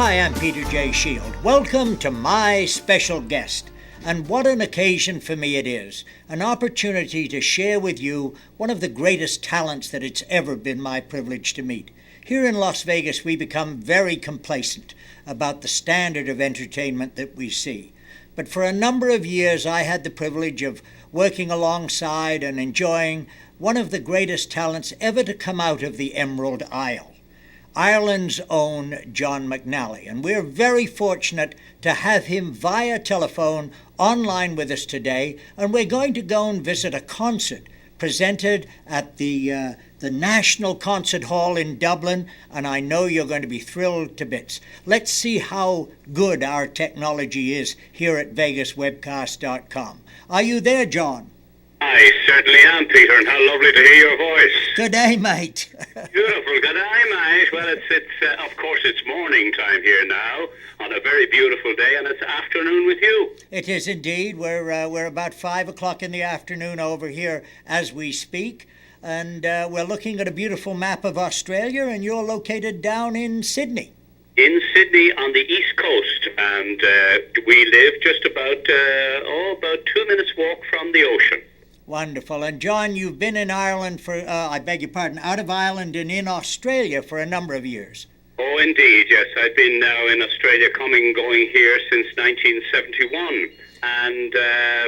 Hi, I'm Peter J. Shield. Welcome to my special guest. And what an occasion for me it is. An opportunity to share with you one of the greatest talents that it's ever been my privilege to meet. Here in Las Vegas, we become very complacent about the standard of entertainment that we see. But for a number of years, I had the privilege of working alongside and enjoying one of the greatest talents ever to come out of the Emerald Isle, Ireland's own John McNally. And we're very fortunate to have him via telephone online with us today. And we're going to go and visit a concert presented at the National Concert Hall in Dublin. And I know you're going to be thrilled to bits. Let's see how good our technology is here at VegasWebcast.com. Are you there, John? I certainly am, Peter, and how lovely to hear your voice. Good day, mate. Beautiful. Good day, mate. Well, it's of course, it's morning time here now on a very beautiful day, and it's afternoon with you. It is indeed. We're about 5 o'clock in the afternoon over here as we speak, and we're looking at a beautiful map of Australia, and you're located down in Sydney. In Sydney on the east coast, and we live just about 2 minutes walk from the ocean. Wonderful. And John, you've been in Ireland for, I beg your pardon, out of Ireland and in Australia for a number of years. Oh, indeed, yes. I've been now in Australia, going here since 1971. And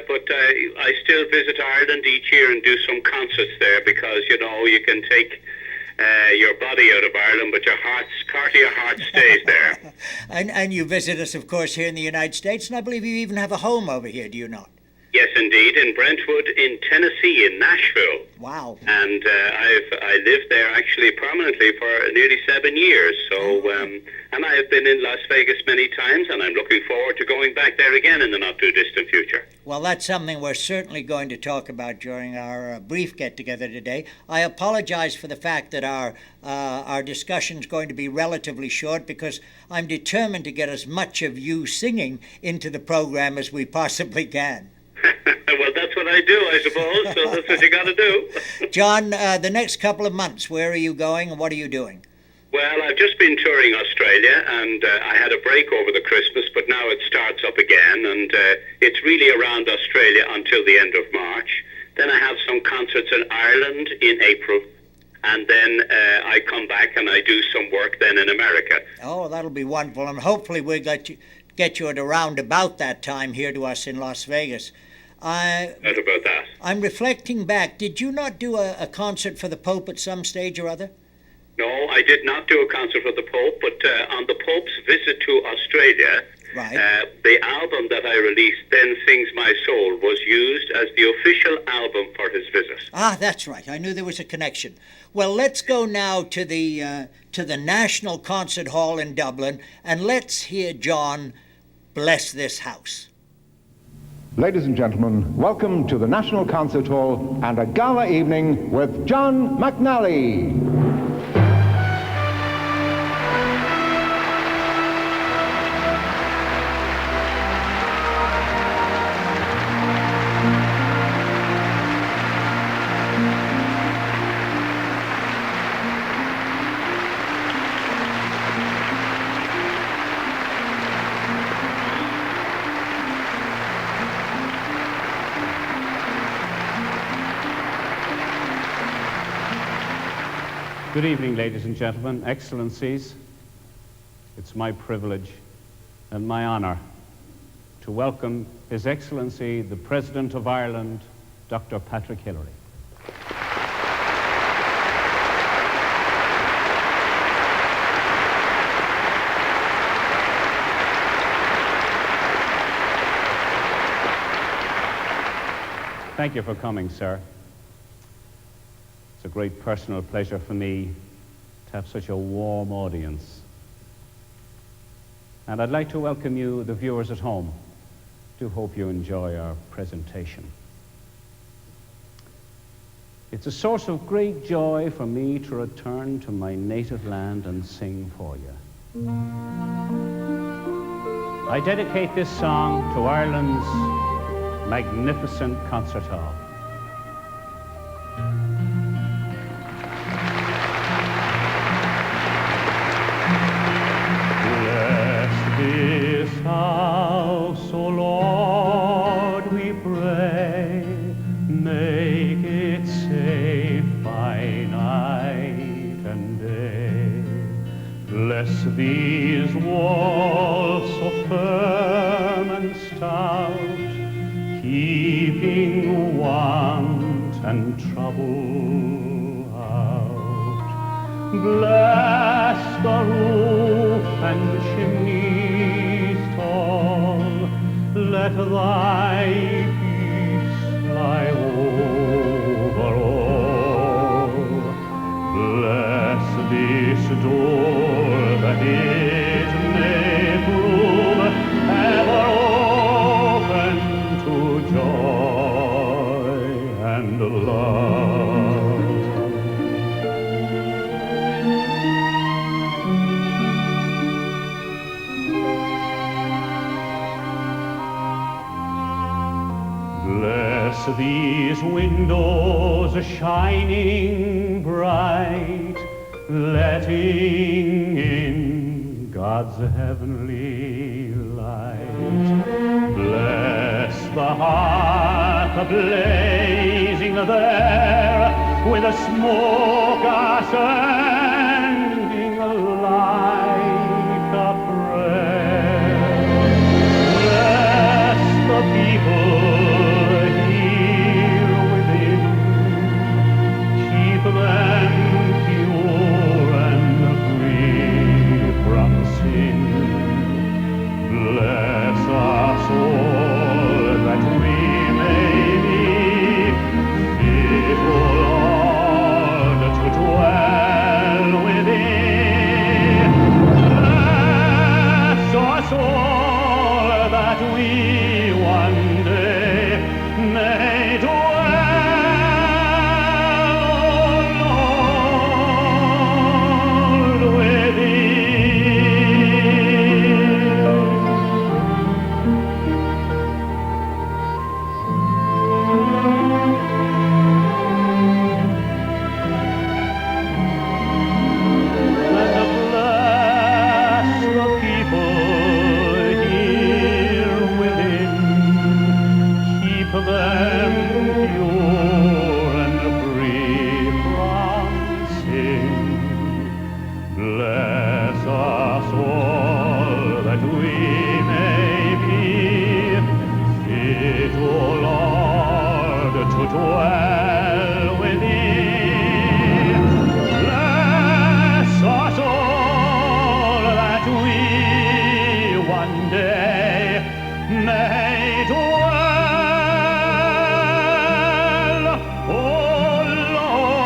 but I still visit Ireland each year and do some concerts there because, you know, you can take your body out of Ireland, but part of your heart stays there. And you visit us, of course, here in the United States, and I believe you even have a home over here, do you not? Yes, indeed, in Brentwood, in Tennessee, in Nashville. Wow. And I lived there actually permanently for nearly 7 years. So, and I have been in Las Vegas many times, and I'm looking forward to going back there again in the not-too-distant future. Well, that's something we're certainly going to talk about during our brief get-together today. I apologize for the fact that our discussion's going to be relatively short because I'm determined to get as much of you singing into the program as we possibly can. Well, that's what I do, I suppose, so that's what you got to do. John, the next couple of months, where are you going and what are you doing? Well, I've just been touring Australia, and I had a break over the Christmas, but now it starts up again, and it's really around Australia until the end of March. Then I have some concerts in Ireland in April, and then I come back and I do some work then in America. Oh, that'll be wonderful, and hopefully we'll get you at around about that time here to us in Las Vegas. Not about that. I'm reflecting back. Did you not do a concert for the Pope at some stage or other? No, I did not do a concert for the Pope, but on the Pope's visit to Australia, right. The album that I released, Then Sings My Soul, was used as the official album for his visit. Ah, that's right. I knew there was a connection. Well, let's go now to the National Concert Hall in Dublin, and let's hear John bless this house. Ladies and gentlemen, welcome to the National Concert Hall and a gala evening with John McNally. Good evening, ladies and gentlemen, excellencies. It's my privilege and my honor to welcome His Excellency, the President of Ireland, Dr. Patrick Hillery. Thank you for coming, sir. It's a great personal pleasure for me to have such a warm audience. And I'd like to welcome you, the viewers at home. Do hope you enjoy our presentation. It's a source of great joy for me to return to my native land and sing for you. I dedicate this song to Ireland's magnificent concert hall. make it safe by night and day. Bless these walls so firm and stout, keeping want and trouble out. Bless the roof and chimneys tall, let thy peace lie over all. Bless this door that it may prove ever open to joy and love. Bless these windows shining bright, letting in God's heavenly light. Bless the hearth blazing there with a smoke ascending like a prayer. Bless the people here within, keep them pure and free from sin. Bless us all that we may be fit, O Lord, to dwell within. Bless us all that we one day may dwell, O Lord, within. And bless the people here within, keep them pure and free from sin. Bless us all that we may be fit, O Lord, to dwell within. Bless us all that we one day may dwell, O Lord,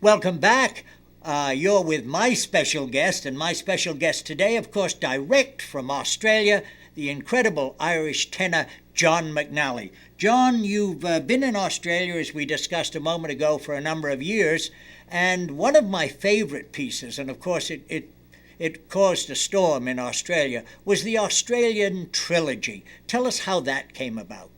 Welcome back. You're with my special guest, and my special guest today, of course, direct from Australia, the incredible Irish tenor John McNally. John, you've been in Australia, as we discussed a moment ago, for a number of years, and one of my favorite pieces, and of course it caused a storm in Australia, was the Australian Trilogy. Tell us how that came about.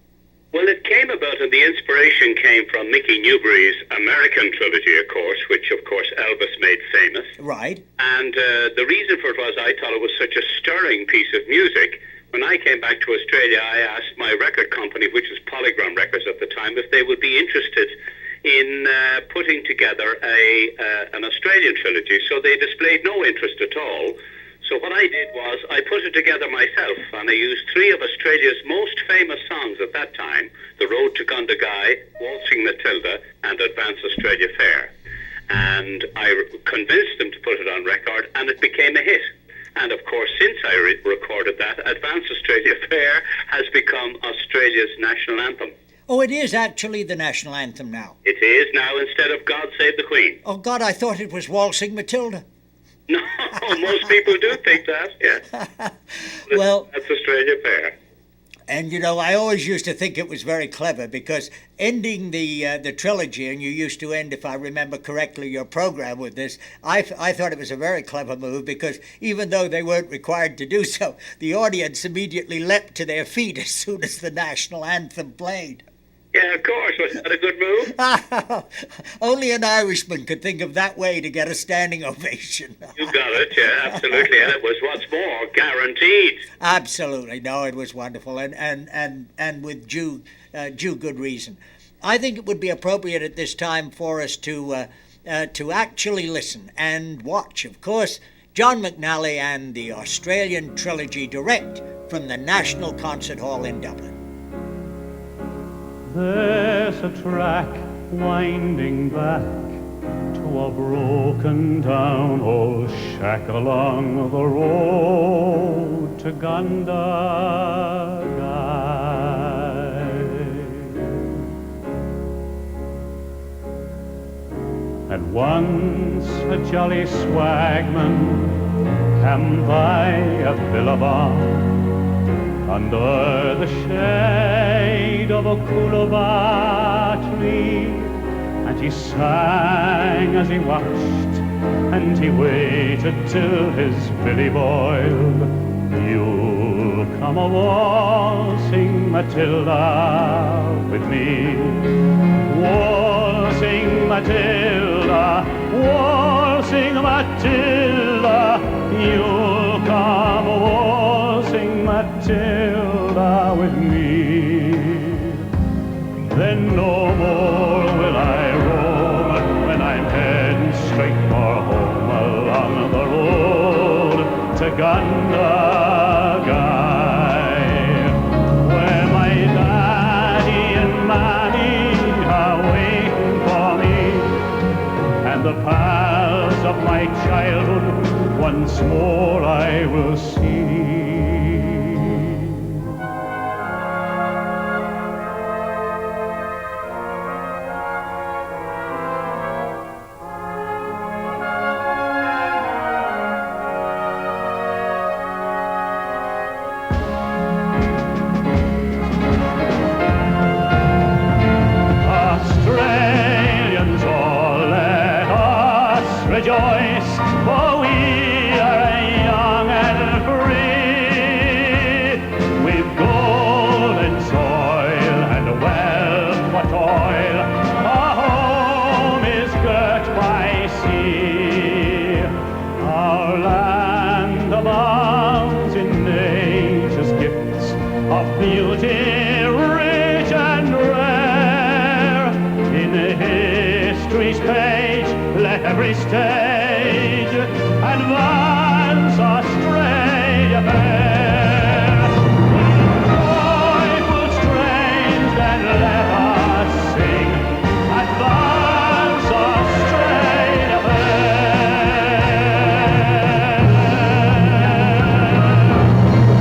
Well, it came about, and the inspiration came from Mickey Newbury's American trilogy, of course, which, of course, Elvis made famous. Right. And the reason for it was I thought it was such a stirring piece of music. When I came back to Australia, I asked my record company, which was Polygram Records at the time, if they would be interested in putting together an Australian trilogy. So they displayed no interest at all. So what I did was I put it together myself, and I used three of Australia's most famous songs at that time: The Road to Gundagai, Waltzing Matilda, and Advance Australia Fair. And I convinced them to put it on record, and it became a hit. And of course, since I recorded that, Advance Australia Fair has become Australia's national anthem. Oh, it is actually the national anthem now. It is now, instead of God Save the Queen. Oh, God, I thought it was Waltzing Matilda. No, most people do think that, yeah. Well, That's Australia Fair. And I always used to think it was very clever because ending the trilogy, and you used to end, if I remember correctly, your program with this. I thought it was a very clever move because even though they weren't required to do so, the audience immediately leapt to their feet as soon as the national anthem played. Yeah, of course. Was that a good move? Only an Irishman could think of that way to get a standing ovation. You got it, yeah, absolutely. And it was, what's more, guaranteed. Absolutely. No, it was wonderful, and with due good reason. I think it would be appropriate at this time for us to actually listen and watch, of course, John McNally and the Australian Trilogy direct from the National Concert Hall in Dublin. There's a track winding back to a broken down old shack along the road to Gundagai. And once a jolly swagman came by a billabong under the shade of a coolabah tree, and he sang as he watched, and he waited till his billy boiled. You'll come a-waltzing, Matilda, with me. Waltzing, Matilda, waltzing, Matilda, you'll come a-waltzing, Matilda, with me. Then no more will I roam when I'm heading straight for home along the road to Gundagai, where my daddy and mammy are waiting for me, and the pals of my childhood once more I will see. Australians, all let us rejoice, for we are young and free. We've golden soil and wealth for toil. Our home is girt by sea. Our land abounds in nature's gifts of beauty, rich and rare. In history's page, let every stage advance Australia fair. Joyful strains, then let us sing, advance Australia fair.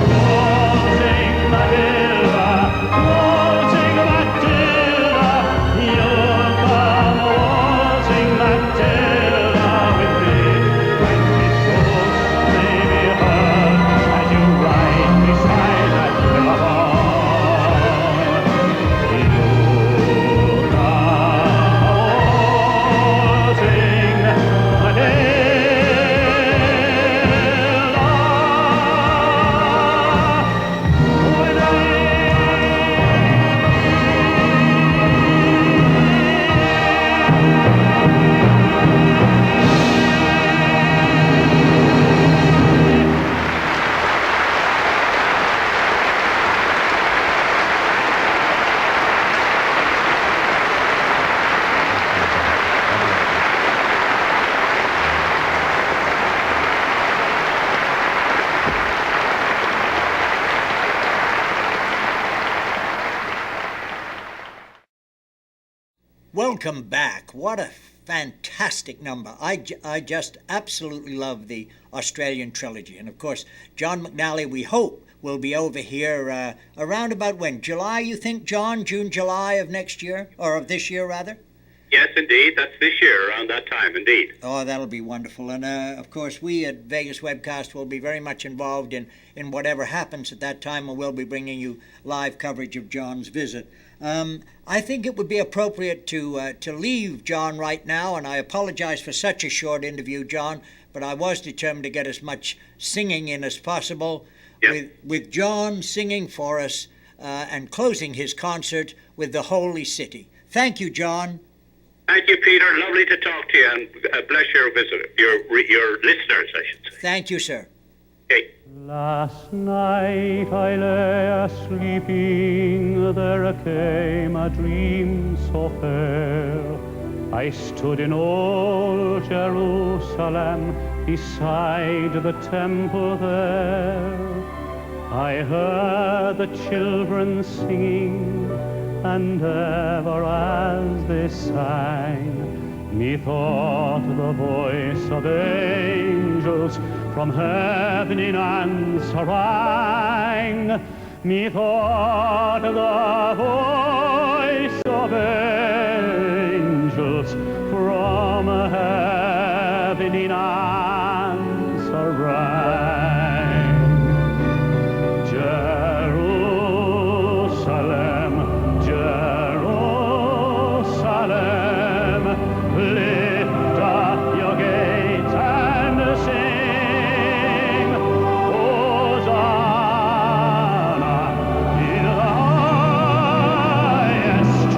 Waltzing Matilda, waltzing Matilda, you'll come waltzing Matilda with me. When his ghost may be heard as you ride beside that billabong, you'll come waltzing Matilda with me. Welcome back. What a fantastic number. I just absolutely love the Australian Trilogy. And of course, John McNally, we hope, will be over here around about when? July, you think, John? June, July of next year? Or of this year, rather? Yes, indeed. That's this year, around that time, indeed. Oh, that'll be wonderful. And, of course, we at Vegas Webcast will be very much involved in whatever happens at that time, and we'll be bringing you live coverage of John's visit. I think it would be appropriate to leave John right now, and I apologize for such a short interview, John, but I was determined to get as much singing in as possible. Yep. With John singing for us and closing his concert with the Holy City. Thank you, John. Thank you, Peter. Lovely to talk to you, and bless your visitor, your listeners, I should say. Thank you, sir. Okay. Last night I lay a-sleeping, there came a dream so fair. I stood in old Jerusalem, beside the temple there. I heard the children singing, and ever as they sang, methought the voice of angels from heaven in answer rang. Methought the voice of angels from heaven in answer rang. Jerusalem, Jerusalem, lift up your gates and sing, Hosanna in the highest,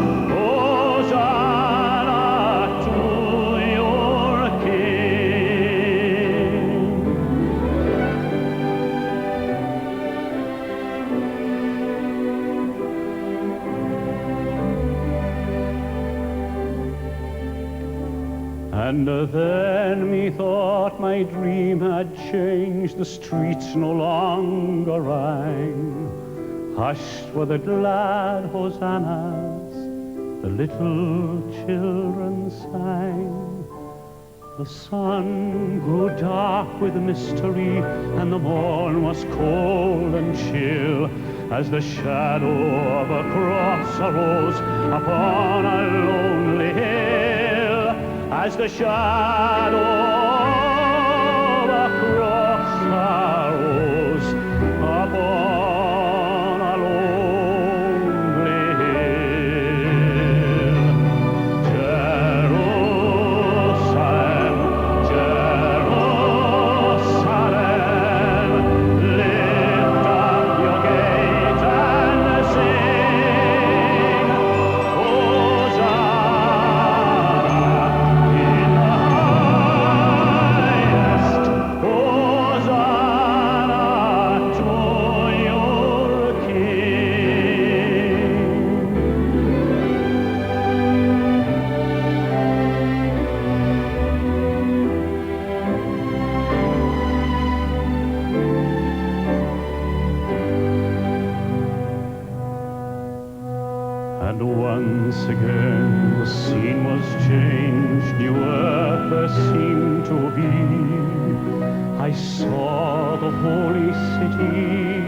Hosanna to your King. And then methought my dream had changed, the streets no longer rang. Hushed were the glad hosannas, the little children sang. The sun grew dark with mystery, and the morn was cold and chill, as the shadow of a cross arose upon a lonely hill. As the shadow of a cross arose upon a lonely hill. Jerusalem, Jerusalem, lift up your gates and sing, Hosanna in the highest, Hosanna to your King. And once again the scene was changed, new earth there seemed to be. I saw the holy city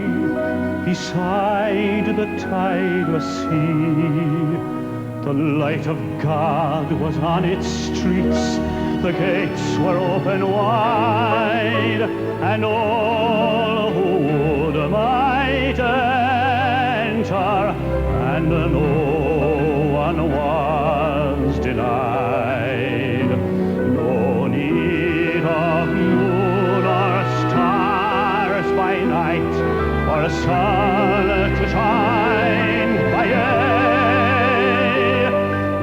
beside the tideless sea. The light of God was on its streets, the gates were open wide, and all who would might enter, and no one was denied. No need of moon or stars by night, or a sun to shine by day.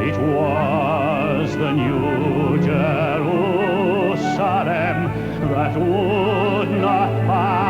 It was the new Jerusalem that would not pass